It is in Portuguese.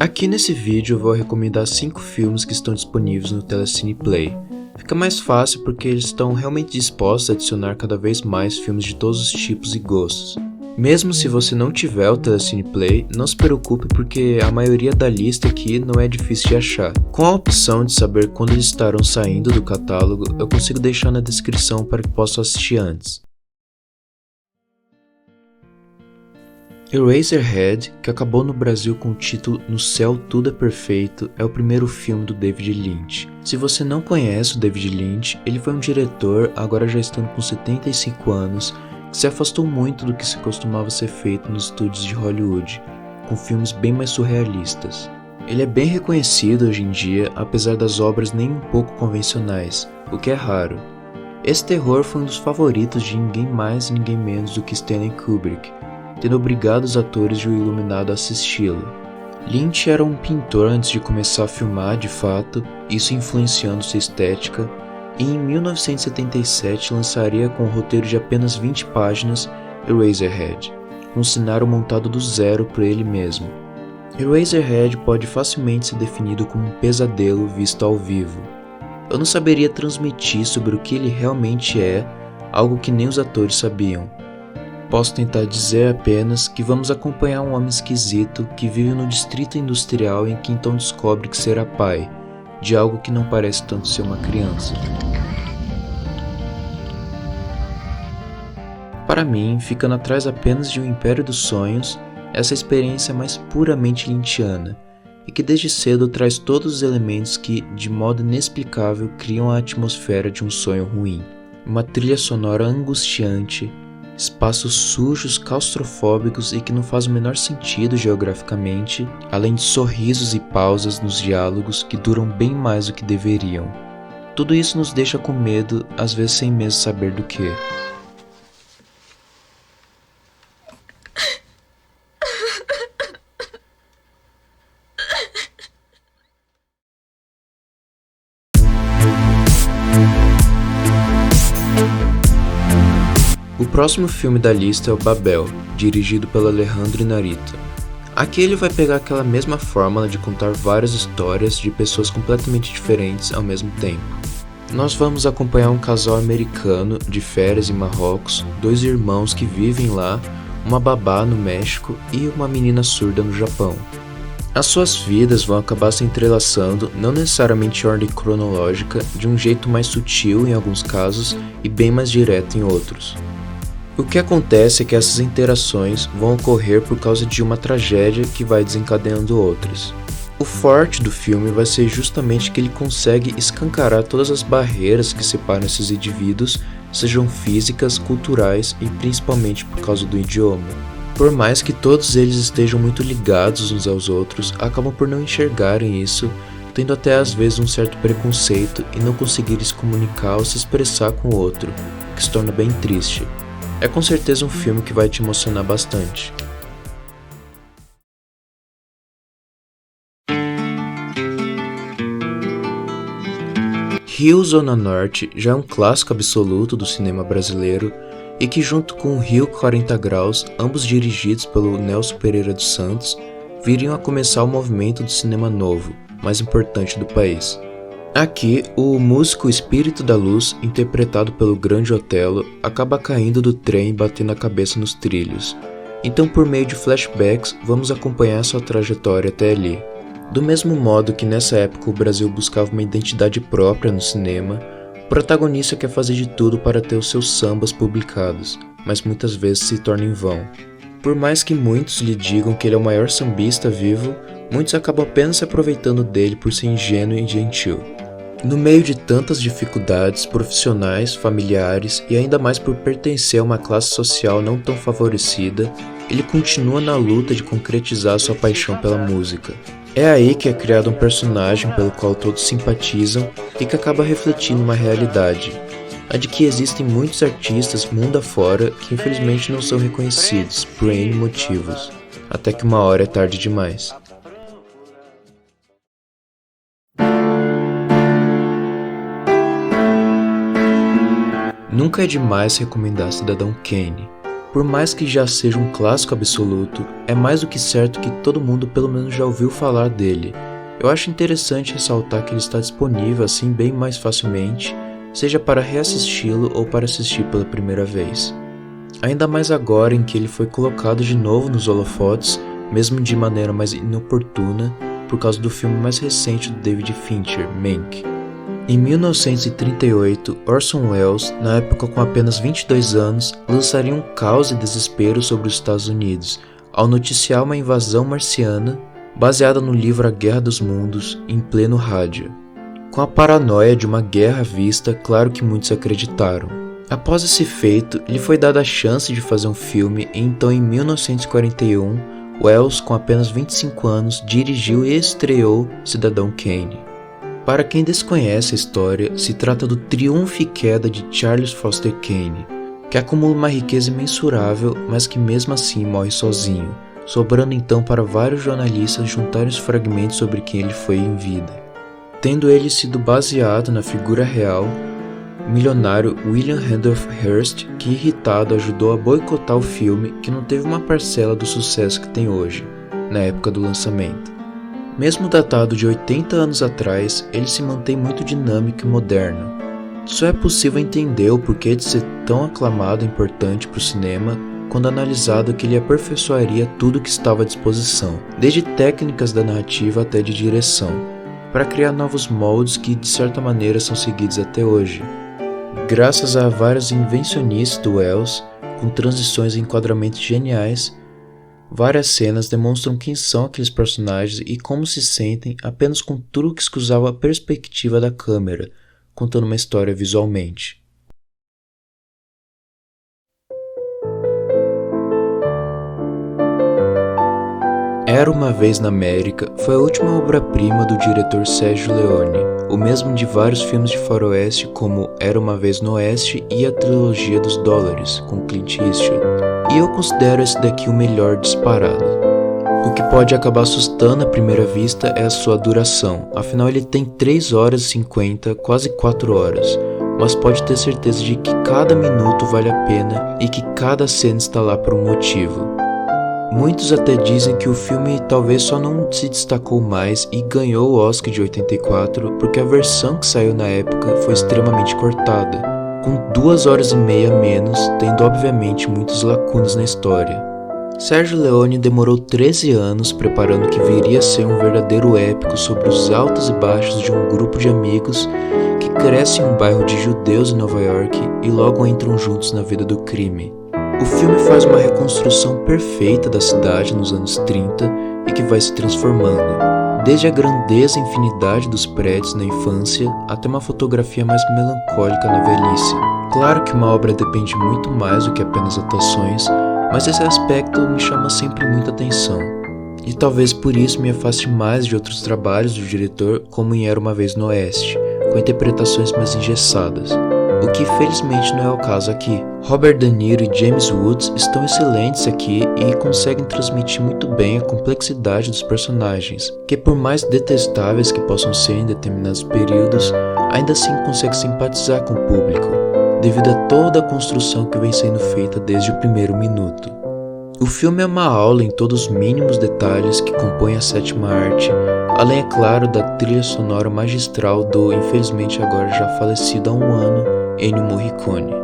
Aqui nesse vídeo eu vou recomendar 5 filmes que estão disponíveis no Telecine Play. Fica mais fácil porque eles estão realmente dispostos a adicionar cada vez mais filmes de todos os tipos e gostos. Mesmo se você não tiver o Telecine Play, não se preocupe porque a maioria da lista aqui não é difícil de achar. Com a opção de saber quando eles estarão saindo do catálogo, eu consigo deixar na descrição para que possa assistir antes. Eraserhead, que acabou no Brasil com o título No Céu Tudo é Perfeito, é o primeiro filme do David Lynch. Se você não conhece o David Lynch, ele foi um diretor, agora já estando com 75 anos, que se afastou muito do que se costumava ser feito nos estúdios de Hollywood, com filmes bem mais surrealistas. Ele é bem reconhecido hoje em dia, apesar das obras nem um pouco convencionais, o que é raro. Esse terror foi um dos favoritos de ninguém mais e ninguém menos do que Stanley Kubrick, tendo obrigado os atores de O Iluminado a assisti-lo. Lynch era um pintor antes de começar a filmar de fato, isso influenciando sua estética, e em 1977 lançaria com um roteiro de apenas 20 páginas Eraserhead, um cenário montado do zero por ele mesmo. Eraserhead pode facilmente ser definido como um pesadelo visto ao vivo. Eu não saberia transmitir sobre o que ele realmente é, algo que nem os atores sabiam. Posso tentar dizer apenas que vamos acompanhar um homem esquisito que vive no distrito industrial em que então descobre que será pai, de algo que não parece tanto ser uma criança. Para mim, ficando atrás apenas de Um Império dos Sonhos, essa experiência é mais puramente lynchiana, e que desde cedo traz todos os elementos que, de modo inexplicável, criam a atmosfera de um sonho ruim. Uma trilha sonora angustiante, espaços sujos, claustrofóbicos e que não faz o menor sentido geograficamente, além de sorrisos e pausas nos diálogos que duram bem mais do que deveriam. Tudo isso nos deixa com medo, às vezes sem mesmo saber do que. O próximo filme da lista é o Babel, dirigido pelo Alejandro Inarritu. Aqui ele vai pegar aquela mesma fórmula de contar várias histórias de pessoas completamente diferentes ao mesmo tempo. Nós vamos acompanhar um casal americano de férias em Marrocos, 2 irmãos que vivem lá, uma babá no México e uma menina surda no Japão. As suas vidas vão acabar se entrelaçando, não necessariamente em ordem cronológica, de um jeito mais sutil em alguns casos e bem mais direto em outros. O que acontece é que essas interações vão ocorrer por causa de uma tragédia que vai desencadeando outras. O forte do filme vai ser justamente que ele consegue escancarar todas as barreiras que separam esses indivíduos, sejam físicas, culturais e principalmente por causa do idioma. Por mais que todos eles estejam muito ligados uns aos outros, acabam por não enxergarem isso, tendo até às vezes um certo preconceito e não conseguirem se comunicar ou se expressar com o outro, o que se torna bem triste. É com certeza um filme que vai te emocionar bastante. Rio Zona Norte já é um clássico absoluto do cinema brasileiro e que junto com Rio 40 Graus, ambos dirigidos pelo Nelson Pereira dos Santos, viriam a começar o movimento do cinema novo, mais importante do país. Aqui, o músico Espírito da Luz, interpretado pelo grande Otelo, acaba caindo do trem e batendo a cabeça nos trilhos. Então, por meio de flashbacks, vamos acompanhar sua trajetória até ali. Do mesmo modo que nessa época o Brasil buscava uma identidade própria no cinema, o protagonista quer fazer de tudo para ter os seus sambas publicados, mas muitas vezes se torna em vão. Por mais que muitos lhe digam que ele é o maior sambista vivo, muitos acabam apenas se aproveitando dele por ser ingênuo e gentil. No meio de tantas dificuldades profissionais, familiares e ainda mais por pertencer a uma classe social não tão favorecida, ele continua na luta de concretizar sua paixão pela música. É aí que é criado um personagem pelo qual todos simpatizam e que acaba refletindo uma realidade, a de que existem muitos artistas mundo afora que infelizmente não são reconhecidos por N motivos, até que uma hora é tarde demais. Nunca é demais recomendar Cidadão Kane, Por mais que já seja um clássico absoluto, é mais do que certo que todo mundo pelo menos já ouviu falar dele. Eu acho interessante ressaltar que ele está disponível assim bem mais facilmente, seja para reassisti-lo ou para assistir pela primeira vez. Ainda mais agora em que ele foi colocado de novo nos holofotes, mesmo de maneira mais inoportuna, por causa do filme mais recente do David Fincher, Mank. Em 1938, Orson Welles, na época com apenas 22 anos, lançaria um caos e desespero sobre os Estados Unidos, ao noticiar uma invasão marciana, baseada no livro A Guerra dos Mundos, em pleno rádio. Com a paranoia de uma guerra à vista, claro que muitos acreditaram. Após esse feito, lhe foi dada a chance de fazer um filme e então em 1941, Welles, com apenas 25 anos, dirigiu e estreou Cidadão Kane. Para quem desconhece a história, se trata do triunfo e queda de Charles Foster Kane, que acumula uma riqueza imensurável, mas que mesmo assim morre sozinho, sobrando então para vários jornalistas juntarem os fragmentos sobre quem ele foi em vida. Tendo ele sido baseado na figura real, o milionário William Randolph Hearst, que irritado ajudou a boicotar o filme que não teve uma parcela do sucesso que tem hoje, na época do lançamento. Mesmo datado de 80 anos atrás, ele se mantém muito dinâmico e moderno. Só é possível entender o porquê de ser tão aclamado e importante para o cinema quando analisado que ele aperfeiçoaria tudo que estava à disposição, desde técnicas da narrativa até de direção, para criar novos moldes que de certa maneira são seguidos até hoje. Graças a várias invenções do Welles, com transições e enquadramentos geniais, várias cenas demonstram quem são aqueles personagens e como se sentem apenas com truques que usavam a perspectiva da câmera, contando uma história visualmente. Era uma Vez na América foi a última obra-prima do diretor Sergio Leone, o mesmo de vários filmes de faroeste como Era uma Vez no Oeste e a trilogia dos Dólares, com Clint Eastwood, e eu considero esse daqui o melhor disparado. O que pode acabar assustando à primeira vista é a sua duração, afinal ele tem 3 horas e 50, quase 4 horas, mas pode ter certeza de que cada minuto vale a pena e que cada cena está lá por um motivo. Muitos até dizem que o filme talvez só não se destacou mais e ganhou o Oscar de 84 porque a versão que saiu na época foi extremamente cortada, com 2 horas e meia a menos, tendo obviamente muitas lacunas na história. Sergio Leone demorou 13 anos preparando o que viria a ser um verdadeiro épico sobre os altos e baixos de um grupo de amigos que cresce em um bairro de judeus em Nova York e logo entram juntos na vida do crime. O filme faz uma reconstrução perfeita da cidade nos anos 30 e que vai se transformando, desde a grandeza e infinidade dos prédios na infância até uma fotografia mais melancólica na velhice. Claro que uma obra depende muito mais do que apenas atuações, mas esse aspecto me chama sempre muita atenção. E talvez por isso me afaste mais de outros trabalhos do diretor, como em Era uma Vez no Oeste, com interpretações mais engessadas. O que felizmente não é o caso aqui. Robert De Niro e James Woods estão excelentes aqui e conseguem transmitir muito bem a complexidade dos personagens, que por mais detestáveis que possam ser em determinados períodos, ainda assim consegue simpatizar com o público, devido a toda a construção que vem sendo feita desde o primeiro minuto. O filme é uma aula em todos os mínimos detalhes que compõem a sétima arte, além, é claro, da trilha sonora magistral do, infelizmente agora já falecido há um ano, Ennio Morricone.